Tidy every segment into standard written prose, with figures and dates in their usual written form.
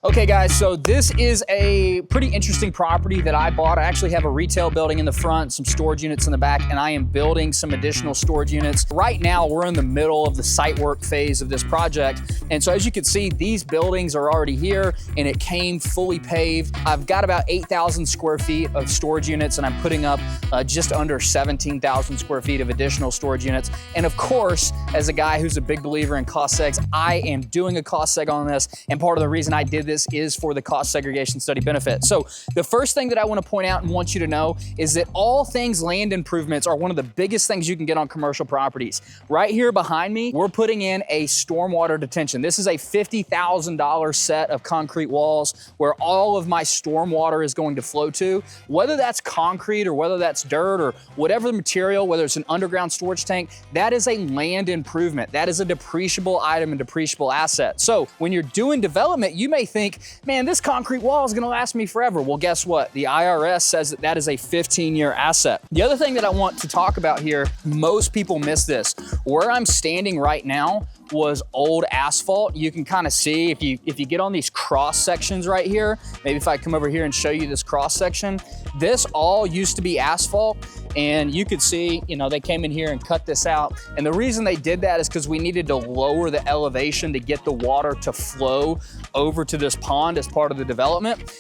Okay guys, so this is a pretty interesting property that I bought. I actually have a retail building in the front, some storage units in the back, and I am building some additional storage units. Right now, we're in the middle of the site work phase of this project. And so as you can see, these buildings are already here and it came fully paved. I've got about 8,000 square feet of storage units and I'm putting up just under 17,000 square feet of additional storage units. And of course, as a guy who's a big believer in cost segs, I am doing a cost seg on this. And part of the reason I did this is for the cost segregation study benefit. So the first thing that I want to point out and want you to know is that all things land improvements are one of the biggest things you can get on commercial properties. Right here behind me, we're putting in a stormwater detention. This is a $50,000 set of concrete walls where all of my stormwater is going to flow to. Whether that's concrete or whether that's dirt or whatever the material, whether it's an underground storage tank, that is a land improvement. That is a depreciable item and depreciable asset. So when you're doing development, you may think, man, this concrete wall is gonna last me forever. Well, guess what? The IRS says that that is a 15-year asset. The other thing that I want to talk about here, most people miss this. Where I'm standing right now was old asphalt. You can kind of see if you get on these cross sections right here, maybe if I come over here and show you this cross section, this all used to be asphalt. And you could see, you know, they came in here and cut this out. And the reason they did that is because we needed to lower the elevation to get the water to flow over to this pond as part of the development.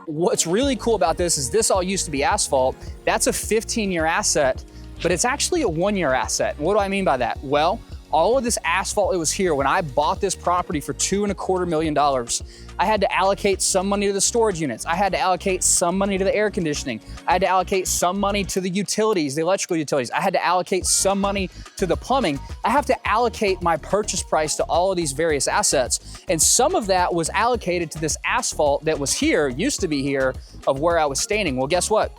What's really cool about this is this all used to be asphalt. That's a 15-year asset, but it's actually a 1-year asset. What do I mean by that? Well, all of this asphalt that was here, when I bought this property for $2.25 million, I had to allocate some money to the storage units. I had to allocate some money to the air conditioning. I had to allocate some money to the utilities, the electrical utilities. I had to allocate some money to the plumbing. I have to allocate my purchase price to all of these various assets. And some of that was allocated to this asphalt that was here, used to be here, of where I was standing. Well, guess what?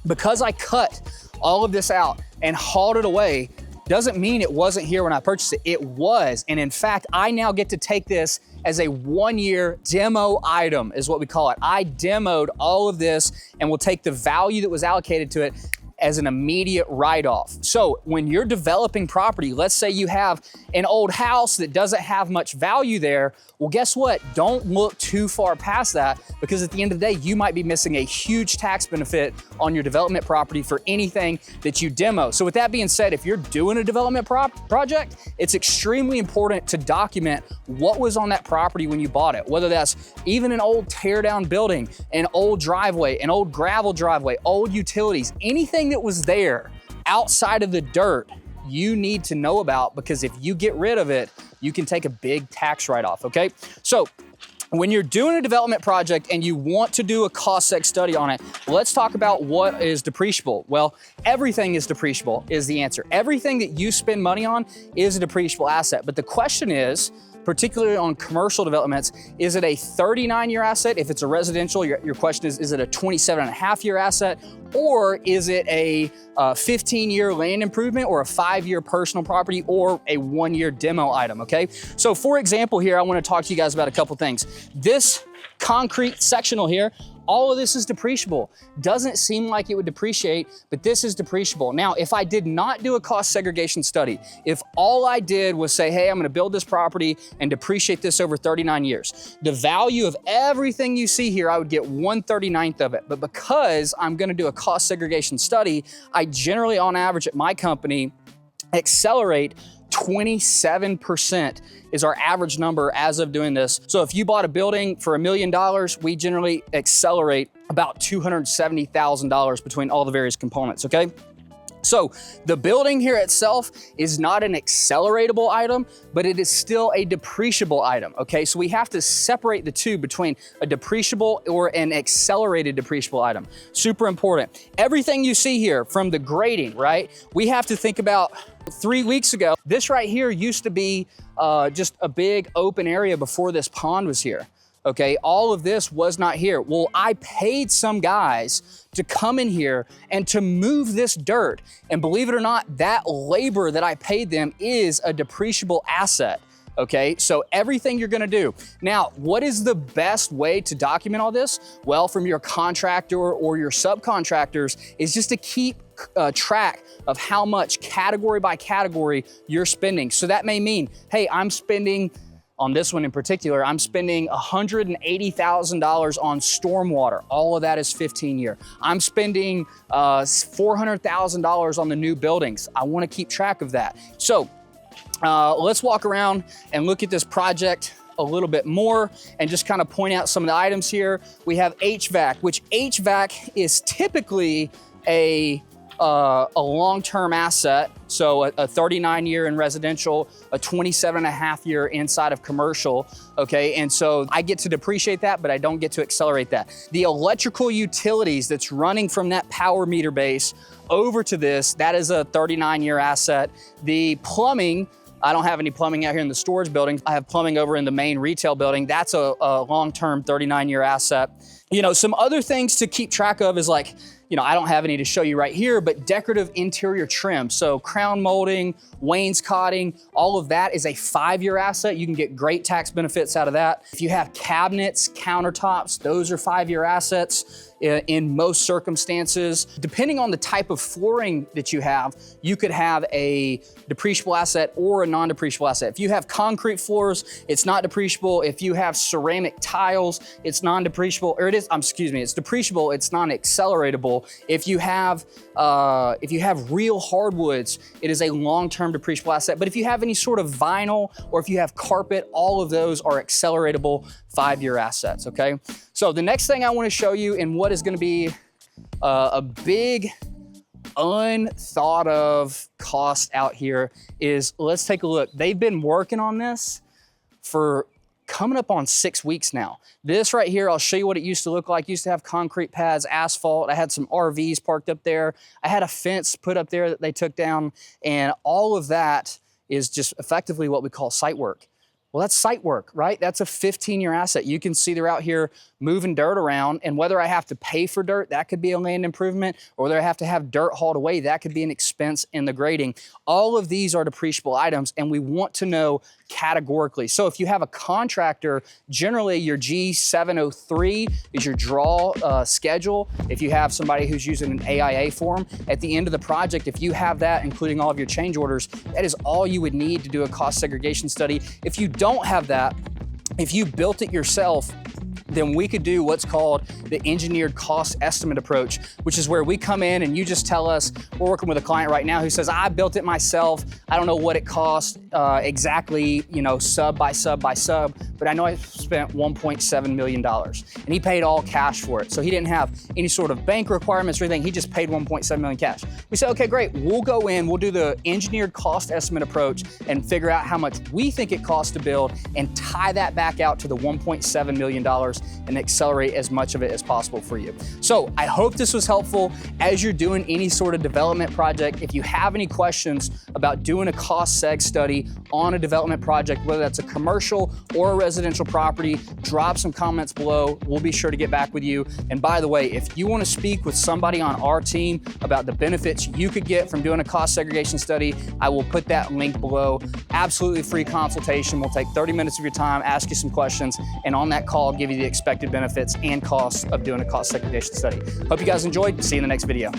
Because I cut all of this out and hauled it away, doesn't mean it wasn't here when I purchased it. It was. And in fact, I now get to take this as a 1-year demo item is what we call it. I demoed all of this and will take the value that was allocated to it as an immediate write-off. So when you're developing property, let's say you have an old house that doesn't have much value there, well, guess what? Don't look too far past that, because at the end of the day, you might be missing a huge tax benefit on your development property for anything that you demo. So with that being said, if you're doing a development project, it's extremely important to document what was on that property when you bought it, whether that's even an old tear down building, an old driveway, an old gravel driveway, old utilities, anything that was there outside of the dirt, you need to know about, because if you get rid of it, you can take a big tax write-off, okay? So when you're doing a development project and you want to do a cost seg study on it, let's talk about what is depreciable. Well, everything is depreciable is the answer. Everything that you spend money on is a depreciable asset. But the question is, particularly on commercial developments, is it a 39-year asset? If it's a residential, your question is it a 27.5-year asset? Or is it a 15-year land improvement, or a 5-year personal property, or a 1-year demo item, okay? So for example here, I wanna talk to you guys about a couple things. This concrete sectional here, all of this is depreciable. Doesn't seem like it would depreciate, but this is depreciable. Now, if I did not do a cost segregation study, if all I did was say, hey, I'm gonna build this property and depreciate this over 39 years, the value of everything you see here, I would get 1/39 of it. But because I'm gonna do a cost segregation study, I generally, on average at my company, accelerate 27% is our average number as of doing this. So if you bought a building for $1 million, we generally accelerate about $270,000 between all the various components, okay? So the building here itself is not an acceleratable item, but it is still a depreciable item, okay? So we have to separate the two between a depreciable or an accelerated depreciable item. Super important. Everything you see here from the grading, right? We have to think about 3 weeks ago, this right here used to be just a big open area before this pond was here. Okay, all of this was not here. Well, I paid some guys to come in here and to move this dirt. And believe it or not, that labor that I paid them is a depreciable asset. Okay, so everything you're gonna do. Now, what is the best way to document all this? Well, from your contractor or your subcontractors is just to keep track of how much category by category you're spending. So that may mean, hey, I'm spending On this one in particular, I'm spending $180,000 on stormwater. All of that is 15-year. I'm spending $400,000 on the new buildings. I want to keep track of that. So let's walk around and look at this project a little bit more and just kind of point out some of the items here. We have HVAC, which HVAC is typically a long-term asset. So a 39-year in residential, a 27.5-year inside of commercial, okay? And so I get to depreciate that, but I don't get to accelerate that. The electrical utilities that's running from that power meter base over to this, that is a 39-year asset. The plumbing, I don't have any plumbing out here in the storage building. I have plumbing over in the main retail building. That's a long-term 39-year asset. You know, some other things to keep track of is like, you know, I don't have any to show you right here, but decorative interior trim. So crown molding, wainscoting, all of that is a 5-year asset. You can get great tax benefits out of that. If you have cabinets, countertops, those are 5-year assets in most circumstances. Depending on the type of flooring that you have, you could have a depreciable asset or a non-depreciable asset. If you have concrete floors, it's not depreciable. If you have ceramic tiles, it's non-depreciable, or it's depreciable, it's non-acceleratable. If you have real hardwoods, it is a long-term depreciable asset. But if you have any sort of vinyl or if you have carpet, all of those are acceleratable 5-year assets, okay? So the next thing I want to show you, and what is going to be a big unthought of cost out here, is let's take a look. They've been working on this for coming up on 6 weeks now. This right here, I'll show you what it used to look like. Used to have concrete pads, asphalt. I had some RVs parked up there. I had a fence put up there that they took down, and all of that is just effectively what we call site work. Well, that's site work, right? That's a 15-year asset. You can see they're out here moving dirt around, and whether I have to pay for dirt, that could be a land improvement, or whether I have to have dirt hauled away, that could be an expense in the grading. All of these are depreciable items, and we want to know categorically. So if you have a contractor, generally your G703 is your draw schedule. If you have somebody who's using an AIA form, at the end of the project, if you have that, including all of your change orders, that is all you would need to do a cost segregation study. If you don't have that, if you built it yourself, then we could do what's called the engineered cost estimate approach, which is where we come in and you just tell us, we're working with a client right now who says, I built it myself. I don't know what it cost exactly, you know, sub by sub by sub, but I know I spent $1.7 million and he paid all cash for it. So he didn't have any sort of bank requirements or anything. He just paid $1.7 million cash. We said, okay, great. We'll go in, we'll do the engineered cost estimate approach and figure out how much we think it costs to build and tie that back out to the $1.7 million and accelerate as much of it as possible for you. So I hope this was helpful as you're doing any sort of development project. If you have any questions about doing a cost seg study on a development project, whether that's a commercial or a residential property, drop some comments below. We'll be sure to get back with you. And by the way, if you want to speak with somebody on our team about the benefits you could get from doing a cost segregation study, I will put that link below. Absolutely free consultation. We'll take 30 minutes of your time, ask you some questions, and on that call, give you the expected benefits and costs of doing a cost segregation study. Hope you guys enjoyed. See you in the next video.